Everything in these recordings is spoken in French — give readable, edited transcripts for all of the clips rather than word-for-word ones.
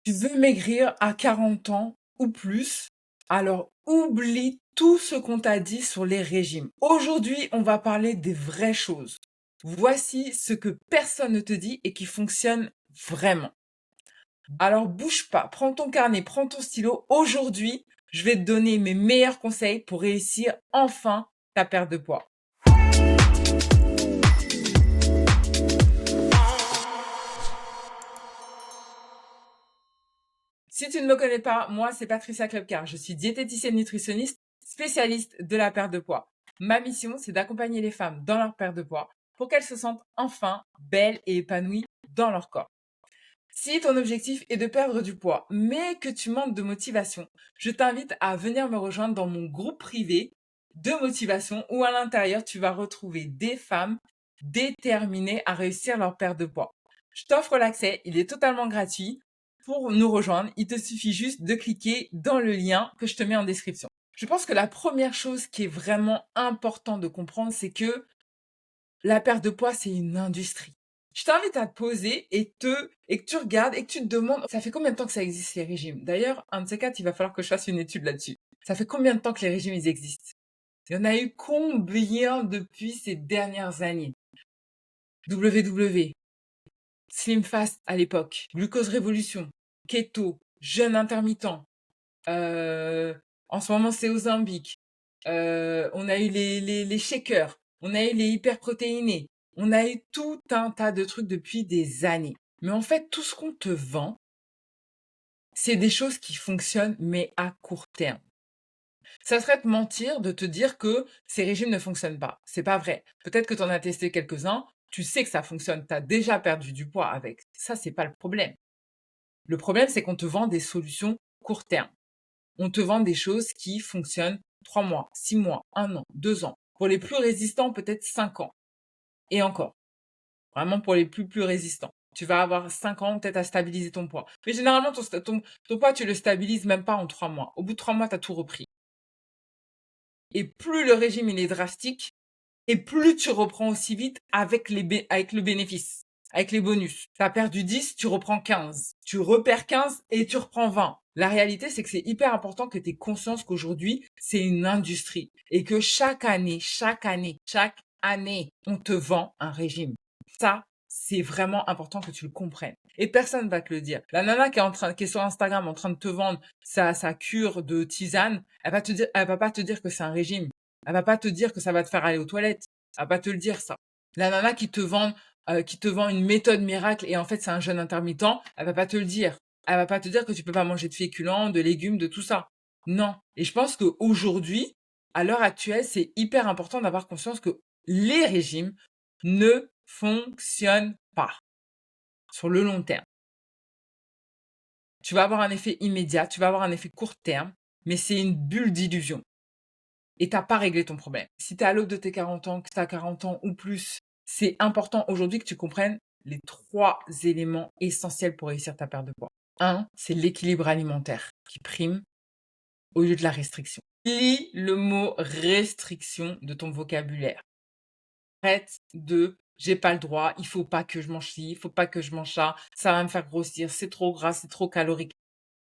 Tu veux maigrir à 40 ans ou plus, alors oublie tout ce qu'on t'a dit sur les régimes. Aujourd'hui, on va parler des vraies choses. Voici ce que personne ne te dit et qui fonctionne vraiment. Alors bouge pas, prends ton carnet, prends ton stylo. Aujourd'hui, je vais te donner mes meilleurs conseils pour réussir enfin ta perte de poids. Si tu ne me connais pas, moi c'est Patricia Klebkar. Je suis diététicienne nutritionniste, spécialiste de la perte de poids. Ma mission, c'est d'accompagner les femmes dans leur perte de poids pour qu'elles se sentent enfin belles et épanouies dans leur corps. Si ton objectif est de perdre du poids, mais que tu manques de motivation, je t'invite à venir me rejoindre dans mon groupe privé de motivation où à l'intérieur, tu vas retrouver des femmes déterminées à réussir leur perte de poids. Je t'offre l'accès, il est totalement gratuit. Pour nous rejoindre, il te suffit juste de cliquer dans le lien que je te mets en description. Je pense que la première chose qui est vraiment importante de comprendre, c'est que la perte de poids, c'est une industrie. Je t'invite à te poser et que tu regardes et que tu te demandes, ça fait combien de temps que ça existe les régimes? D'ailleurs, un de ces quatre, il va falloir que je fasse une étude là-dessus. Ça fait combien de temps que les régimes, ils existent? Il y en a eu combien depuis ces dernières années? WW, Slim Fast à l'époque, Glucose Révolution, Keto, jeûne intermittent, en ce moment c'est Ozempic, on a eu les shakers, on a eu les hyperprotéinés, on a eu tout un tas de trucs depuis des années. Mais en fait, tout ce qu'on te vend, c'est des choses qui fonctionnent, mais à court terme. Ça serait te mentir de te dire que ces régimes ne fonctionnent pas. C'est pas vrai. Peut-être que tu en as testé quelques-uns, tu sais que ça fonctionne, tu as déjà perdu du poids avec. Ça, c'est pas le problème. Le problème, c'est qu'on te vend des solutions court terme. On te vend des choses qui fonctionnent 3 mois, 6 mois, 1 an, 2 ans. Pour les plus résistants, peut-être 5 ans. Et encore. Vraiment pour les plus résistants. Tu vas avoir 5 ans peut-être à stabiliser ton poids. Mais généralement, ton poids, tu le stabilises même pas en 3 mois. Au bout de 3 mois, tu as tout repris. Et plus le régime il est drastique, et plus tu reprends aussi vite avec le bénéfice, avec les bonus. Tu as perdu 10, tu reprends 15. Tu repères 15 et tu reprends 20. La réalité, c'est que c'est hyper important que tu aies conscience qu'aujourd'hui, c'est une industrie et que chaque année, on te vend un régime. Ça, c'est vraiment important que tu le comprennes. Et personne va te le dire. La nana qui est sur Instagram en train de te vendre sa cure de tisane, elle va pas te dire que c'est un régime. Elle va pas te dire que ça va te faire aller aux toilettes. Elle va pas te le dire, ça. La nana qui te vend une méthode miracle et en fait c'est un jeûne intermittent, elle va pas te le dire. Elle va pas te dire que tu peux pas manger de féculents, de légumes, de tout ça. Non. Et je pense qu'aujourd'hui, à l'heure actuelle, c'est hyper important d'avoir conscience que les régimes ne fonctionnent pas sur le long terme. Tu vas avoir un effet immédiat, tu vas avoir un effet court terme, mais c'est une bulle d'illusion. Et t'as pas réglé ton problème. Si tu es à l'aube de tes 40 ans, que tu as 40 ans ou plus, c'est important aujourd'hui que tu comprennes les 3 éléments essentiels pour réussir ta perte de poids. 1, c'est l'équilibre alimentaire qui prime au lieu de la restriction. Lis le mot restriction de ton vocabulaire. Arrête de j'ai pas le droit, il faut pas que je mange ci, il faut pas que je mange ça va me faire grossir, c'est trop gras, c'est trop calorique.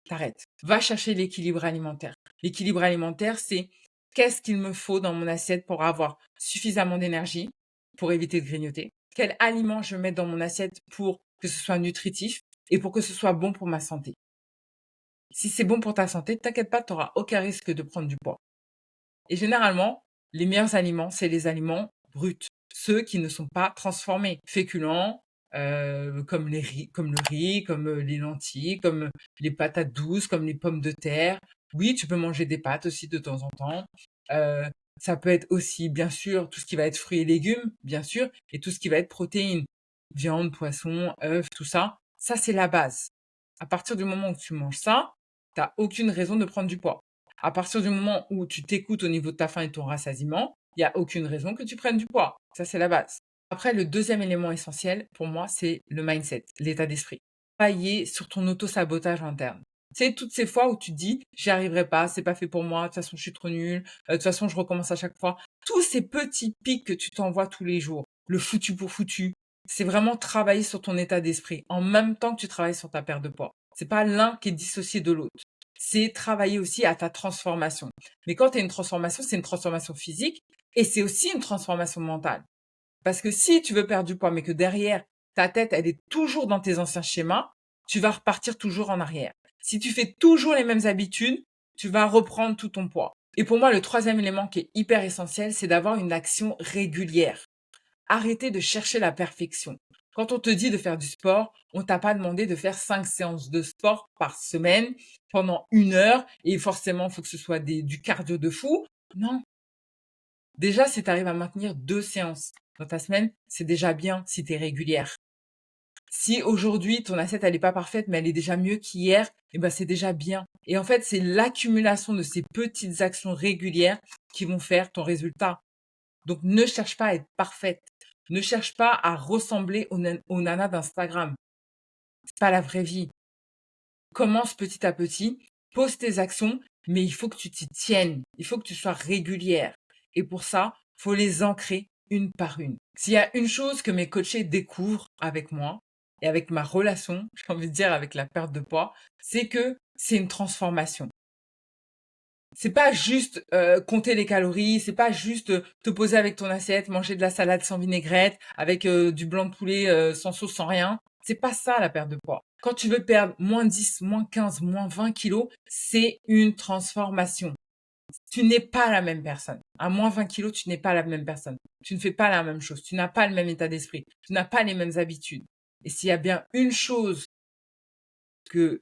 T'arrêtes. Va chercher l'équilibre alimentaire. L'équilibre alimentaire, c'est qu'est-ce qu'il me faut dans mon assiette pour avoir suffisamment d'énergie, pour éviter de grignoter? Quel aliment je mets dans mon assiette pour que ce soit nutritif et pour que ce soit bon pour ma santé? Si c'est bon pour ta santé, t'inquiète pas, tu n'auras aucun risque de prendre du poids. Et généralement, les meilleurs aliments, c'est les aliments bruts, ceux qui ne sont pas transformés, féculents, comme le riz, comme les lentilles, comme les patates douces, comme les pommes de terre. Oui, tu peux manger des pâtes aussi de temps en temps. Ça peut être aussi, bien sûr, tout ce qui va être fruits et légumes, bien sûr, et tout ce qui va être protéines, viande, poisson, œufs, tout ça. Ça, c'est la base. À partir du moment où tu manges ça, tu n'as aucune raison de prendre du poids. À partir du moment où tu t'écoutes au niveau de ta faim et de ton rassasiement, il n'y a aucune raison que tu prennes du poids. Ça, c'est la base. Après, le deuxième élément essentiel, pour moi, c'est le mindset, l'état d'esprit. Travailler sur ton auto-sabotage interne. C'est toutes ces fois où tu te dis, j'y arriverai pas, c'est pas fait pour moi, de toute façon, je suis trop nulle, de toute façon, je recommence à chaque fois. Tous ces petits pics que tu t'envoies tous les jours, le foutu pour foutu, c'est vraiment travailler sur ton état d'esprit en même temps que tu travailles sur ta perte de poids. C'est pas l'un qui est dissocié de l'autre. C'est travailler aussi à ta transformation. Mais quand tu as une transformation, c'est une transformation physique et c'est aussi une transformation mentale. Parce que si tu veux perdre du poids, mais que derrière, ta tête, elle est toujours dans tes anciens schémas, tu vas repartir toujours en arrière. Si tu fais toujours les mêmes habitudes, tu vas reprendre tout ton poids. Et pour moi, le troisième élément qui est hyper essentiel, c'est d'avoir une action régulière. Arrêtez de chercher la perfection. Quand on te dit de faire du sport, on t'a pas demandé de faire 5 séances de sport par semaine pendant 1 heure et forcément, il faut que ce soit du cardio de fou. Non. Déjà, si tu arrives à maintenir 2 séances dans ta semaine, c'est déjà bien si tu es régulière. Si aujourd'hui, ton assiette, elle est pas parfaite, mais elle est déjà mieux qu'hier, eh ben, c'est déjà bien. Et en fait, c'est l'accumulation de ces petites actions régulières qui vont faire ton résultat. Donc, ne cherche pas à être parfaite. Ne cherche pas à ressembler aux nanas d'Instagram. C'est pas la vraie vie. Commence petit à petit, pose tes actions, mais il faut que tu t'y tiennes. Il faut que tu sois régulière. Et pour ça, faut les ancrer une par une. S'il y a une chose que mes coachés découvrent avec moi et avec ma relation, j'ai envie de dire avec la perte de poids, c'est que c'est une transformation. C'est pas juste compter les calories, c'est pas juste te poser avec ton assiette, manger de la salade sans vinaigrette, avec du blanc de poulet sans sauce, sans rien. C'est pas ça la perte de poids. Quand tu veux perdre -10, -15, -20 kilos, c'est une transformation. Tu n'es pas la même personne. À -20 kilos, tu n'es pas la même personne. Tu ne fais pas la même chose. Tu n'as pas le même état d'esprit. Tu n'as pas les mêmes habitudes. Et s'il y a bien une chose que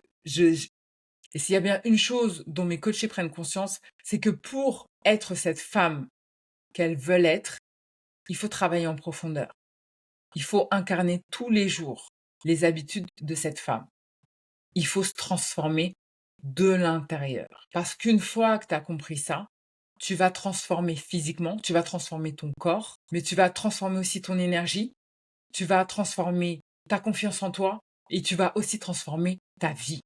et s'il y a bien une chose dont mes coachés prennent conscience, c'est que pour être cette femme qu'elles veulent être, il faut travailler en profondeur. Il faut incarner tous les jours les habitudes de cette femme. Il faut se transformer de l'intérieur. Parce qu'une fois que tu as compris ça, tu vas transformer physiquement, tu vas transformer ton corps, mais tu vas transformer aussi ton énergie, tu vas transformer ta confiance en toi et tu vas aussi transformer ta vie.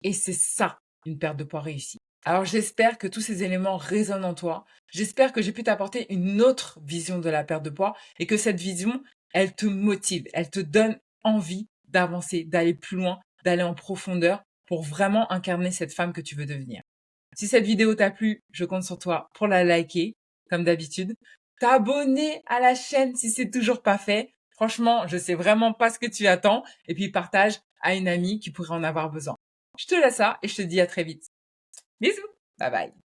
Et c'est ça, une perte de poids réussie. Alors j'espère que tous ces éléments résonnent en toi. J'espère que j'ai pu t'apporter une autre vision de la perte de poids et que cette vision, elle te motive, elle te donne envie d'avancer, d'aller plus loin, d'aller en profondeur pour vraiment incarner cette femme que tu veux devenir. Si cette vidéo t'a plu, je compte sur toi pour la liker, comme d'habitude. T'abonner à la chaîne si c'est toujours pas fait. Franchement, je sais vraiment pas ce que tu attends. Et puis partage à une amie qui pourrait en avoir besoin. Je te laisse ça et je te dis à très vite. Bisous. Bye bye.